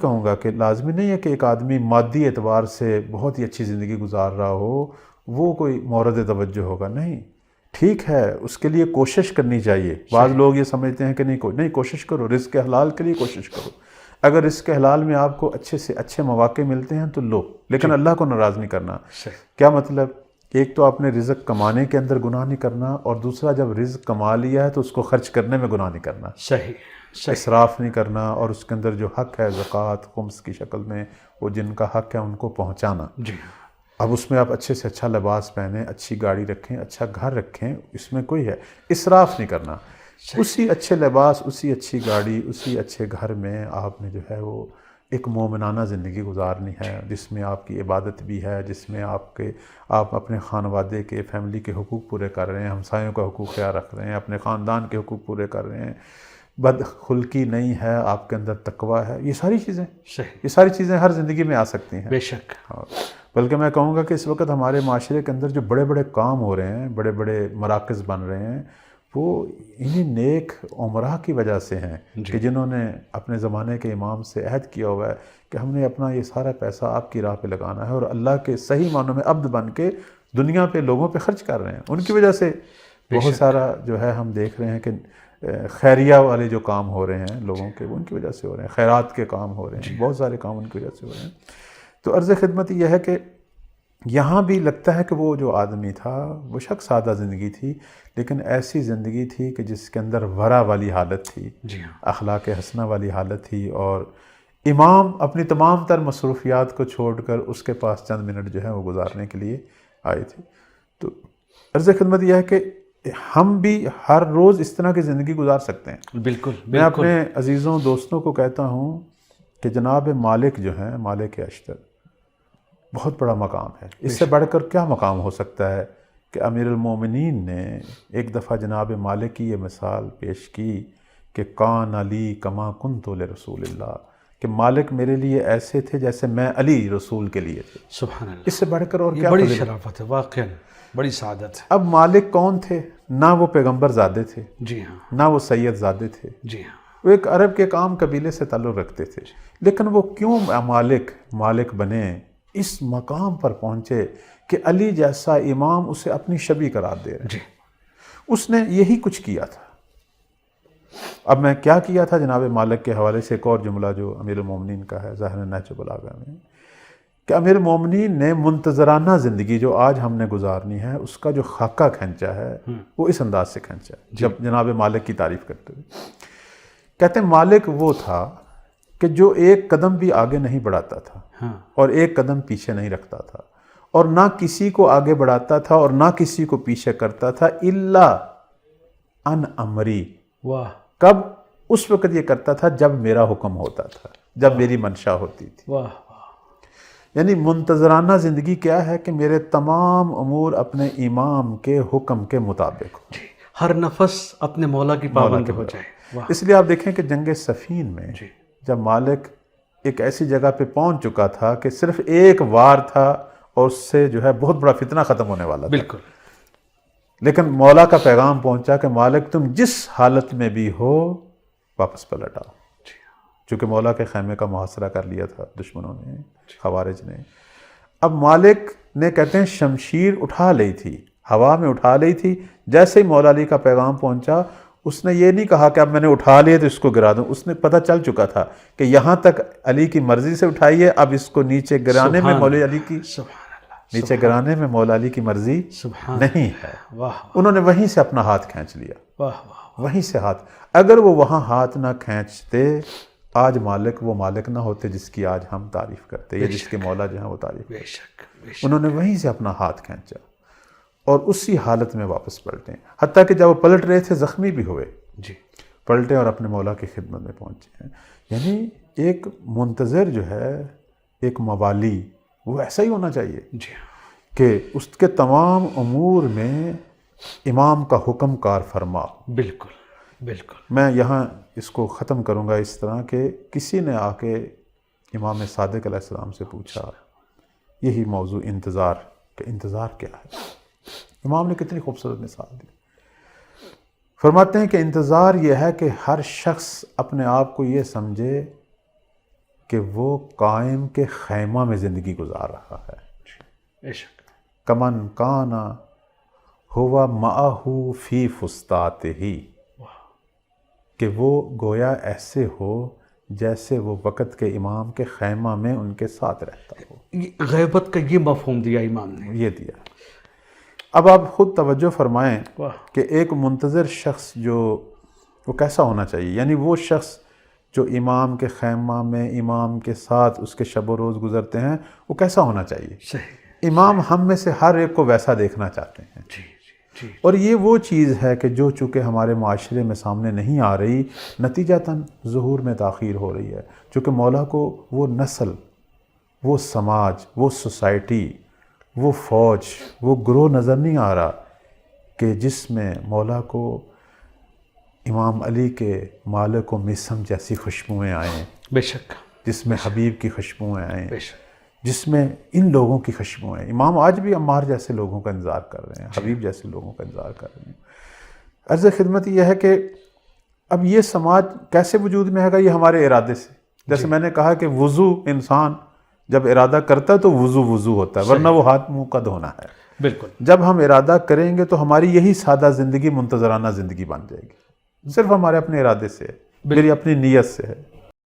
کہوں گا کہ لازمی نہیں ہے کہ ایک آدمی مادی اعتبار سے بہت ہی اچھی زندگی گزار رہا ہو وہ کوئی مورد توجہ ہوگا، نہیں، ٹھیک ہے اس کے لیے کوشش کرنی چاہیے۔ بعض لوگ یہ سمجھتے ہیں کہ نہیں کوشش کرو، رزق حلال کے لیے کوشش کرو، اگر رزق حلال میں آپ کو اچھے سے اچھے مواقع ملتے ہیں تو لو، لیکن اللہ کو ناراض نہیں کرنا۔ کیا مطلب؟ ایک تو آپ نے رزق کمانے کے اندر گناہ نہیں کرنا، اور دوسرا جب رزق کما لیا ہے تو اس کو خرچ کرنے میں گناہ نہیں کرنا، اسراف نہیں کرنا، اور اس کے اندر جو حق ہے زکوٰۃ خمس کی شکل میں وہ جن کا حق ہے ان کو پہنچانا۔ اب اس میں آپ اچھے سے اچھا لباس پہنیں، اچھی گاڑی رکھیں، اچھا گھر رکھیں، اس میں کوئی ہے، اسراف نہیں کرنا۔ اسی اچھے لباس، اسی اچھی گاڑی، اسی اچھے گھر میں آپ نے جو ہے وہ ایک مومنانہ زندگی گزارنی ہے، جس میں آپ کی عبادت بھی ہے، جس میں آپ اپنے خانوادے کے، فیملی کے حقوق پورے کر رہے ہیں، ہمسایوں کا حقوق خیال رکھ رہے ہیں، اپنے خاندان کے حقوق پورے کر رہے ہیں، بد خلقی نہیں ہے، آپ کے اندر تقویٰ ہے، یہ ساری چیزیں ہر زندگی میں آ سکتی ہیں۔ بے شک۔ بلکہ میں کہوں گا کہ اس وقت ہمارے معاشرے کے اندر جو بڑے بڑے کام ہو رہے ہیں، بڑے بڑے مراکز بن رہے ہیں، وہ انہی نیک عمراء کی وجہ سے ہیں کہ جنہوں نے اپنے زمانے کے امام سے عہد کیا ہوا ہے کہ ہم نے اپنا یہ سارا پیسہ آپ کی راہ پہ لگانا ہے، اور اللہ کے صحیح معنوں میں عبد بن کے دنیا پہ لوگوں پہ خرچ کر رہے ہیں۔ ان کی وجہ سے بہت سارا جو ہے ہم دیکھ رہے ہیں کہ خیریہ والے جو کام ہو رہے ہیں لوگوں کے، وہ ان کی وجہ سے ہو رہے ہیں، خیرات کے کام ہو رہے ہیں، بہت سارے کام ان کی وجہ سے ہو رہے ہیں۔ تو عرض خدمت یہ ہے کہ یہاں بھی لگتا ہے کہ وہ جو آدمی تھا وہ شخص سادہ زندگی تھی، لیکن ایسی زندگی تھی کہ جس کے اندر ورع والی حالت تھی، اخلاق حسنہ والی حالت تھی، اور امام اپنی تمام تر مصروفیات کو چھوڑ کر اس کے پاس چند منٹ جو ہے وہ گزارنے کے لیے آئے تھے۔ تو عرض خدمت یہ ہے کہ ہم بھی ہر روز اس طرح کی زندگی گزار سکتے ہیں۔ بالکل۔ میں اپنے عزیزوں دوستوں کو کہتا ہوں کہ جناب مالک جو ہیں، مالک اشتر، بہت بڑا مقام ہے، اس سے بڑھ کر کیا مقام ہو سکتا ہے کہ امیر المومنین نے ایک دفعہ جناب مالک کی یہ مثال پیش کی کہ کان علی کما کنت لرسول اللہ، کہ مالک میرے لیے ایسے تھے جیسے میں علی رسول کے لیے تھے۔ سبحان اللہ، اس سے بڑھ کر اور یہ کیا بڑی فضیلت؟ شرافت ہے، واقعاً بڑی سعادت ہے۔ اب مالک کون تھے؟ نہ وہ پیغمبر زادے تھے، جی ہاں، نہ وہ سید زادے تھے، جی ہاں، وہ ایک عرب کے عام قبیلے سے تعلق رکھتے تھے، لیکن وہ کیوں مالک بنے، اس مقام پر پہنچے کہ علی جیسا امام اسے اپنی شبیہ قرار دے رہے ہیں۔ اس نے یہی کچھ کیا تھا۔ اب میں کیا کیا تھا جناب مالک کے حوالے سے ایک اور جملہ جو امیر المومنین کا ہے ظاہر نہج البلاغہ میں، کہ امیر المومنین نے منتظرانہ زندگی جو آج ہم نے گزارنی ہے اس کا جو خاکہ کھینچا ہے وہ اس انداز سے کھینچا ہے۔ جب جناب مالک کی تعریف کرتے ہوئے کہتے ہیں مالک وہ تھا کہ جو ایک قدم بھی آگے نہیں بڑھاتا تھا اور ایک قدم پیچھے نہیں رکھتا تھا، اور نہ کسی کو آگے بڑھاتا تھا اور نہ کسی کو پیچھے کرتا تھا، الا ان امری، کب؟ اس وقت یہ کرتا تھا جب میرا حکم ہوتا تھا، جب میری منشا ہوتی تھی۔ یعنی منتظرانہ زندگی کیا ہے کہ میرے تمام امور اپنے امام کے حکم کے مطابق ہو، ہر نفس اپنے مولا کی پابند ہو جائے۔ اس لیے آپ دیکھیں کہ جنگ صفین میں جب مالک ایک ایسی جگہ پہ پہنچ چکا تھا کہ صرف ایک وار تھا اور اس سے جو ہے بہت بڑا فتنہ ختم ہونے والا تھا، بالکل، لیکن مولا کا پیغام پہنچا کہ مالک تم جس حالت میں بھی ہو واپس پلٹ آؤ، چونکہ مولا کے خیمے کا محاصرہ کر لیا تھا دشمنوں نے، خوارج نے۔ اب مالک نے کہتے ہیں شمشیر اٹھا لی تھی، ہوا میں اٹھا لی تھی، جیسے ہی مولا علی کا پیغام پہنچا اس نے یہ نہیں کہا کہ اب میں نے اٹھا لیے تو اس کو گرا دوں، اس نے پتہ چل چکا تھا کہ یہاں تک علی کی مرضی سے اٹھائی ہے، اب اس کو نیچے گرانے میں مولا علی کی نیچے گرانے میں مولا علی کی مرضی نہیں ہے۔ انہوں نے وہیں سے اپنا ہاتھ کھینچ لیا، وہیں سے ہاتھ، اگر وہ وہاں ہاتھ نہ کھینچتے آج مالک وہ مالک نہ ہوتے جس کی آج ہم تعریف کرتے یا جس کے مولا جو ہیں وہ تعریف کرتے۔ انہوں نے وہیں سے اپنا ہاتھ کھینچا اور اسی حالت میں واپس پلٹے، حتیٰ کہ جب وہ پلٹ رہے تھے زخمی بھی ہوئے، پلٹے اور اپنے مولا کی خدمت میں پہنچے ہیں۔ یعنی ایک منتظر جو ہے، ایک موالی، وہ ایسا ہی ہونا چاہیے کہ اس کے تمام امور میں امام کا حکم کار فرما۔ بالکل بالکل۔ میں یہاں اس کو ختم کروں گا اس طرح کہ کسی نے آ کے امام صادق علیہ السلام سے پوچھا یہی موضوع انتظار، کہ انتظار کیا ہے؟ امام نے کتنی خوبصورت مثال دی، فرماتے ہیں کہ انتظار یہ ہے کہ ہر شخص اپنے آپ کو یہ سمجھے کہ وہ قائم کے خیمہ میں زندگی گزار رہا ہے. بے شک. کمن کانا ہوا معہو فی فسطاطہ، کہ وہ گویا ایسے ہو جیسے وہ وقت کے امام کے خیمہ میں ان کے ساتھ رہتا ہو. غیبت کا یہ مفہوم دیا امام نے. یہ دیا. اب آپ خود توجہ فرمائیں واہ. کہ ایک منتظر شخص جو وہ کیسا ہونا چاہیے. یعنی وہ شخص جو امام کے خیمہ میں امام کے ساتھ اس کے شب و روز گزرتے ہیں وہ کیسا ہونا چاہیے. صحیح. امام ہم میں سے ہر ایک کو ویسا دیکھنا چاہتے ہیں. جی جی. اور یہ وہ چیز ہے کہ جو چونکہ ہمارے معاشرے میں سامنے نہیں آ رہی، نتیجتاً ظہور میں تاخیر ہو رہی ہے. چونکہ مولا کو وہ نسل، وہ سماج، وہ سوسائٹی، وہ فوج، وہ گروہ نظر نہیں آ رہا کہ جس میں مولا کو امام علی کے مالک و مسم جیسی خوشبوئیں آئیں، بے شک. جس میں حبیب کی خوشبوئیں آئیں، بے شک. جس میں ان لوگوں کی خوشبوئیں. امام آج بھی عمار جیسے لوگوں کا انتظار کر رہے ہیں، حبیب جیسے لوگوں کا انتظار کر رہے ہیں. عرض خدمت یہ ہے کہ اب یہ سماج کیسے وجود میں ہے گا؟ یہ ہمارے ارادے سے. جیسے میں نے کہا کہ وضو انسان جب ارادہ کرتا ہے تو وضو ہوتا ہے، ورنہ وہ ہاتھ منہ کا دھونا ہے. بالکل. جب ہم ارادہ کریں گے تو ہماری یہی سادہ زندگی منتظرانہ زندگی بن جائے گی. صرف ہمارے اپنے ارادے سے ہے، میری اپنی نیت سے ہے.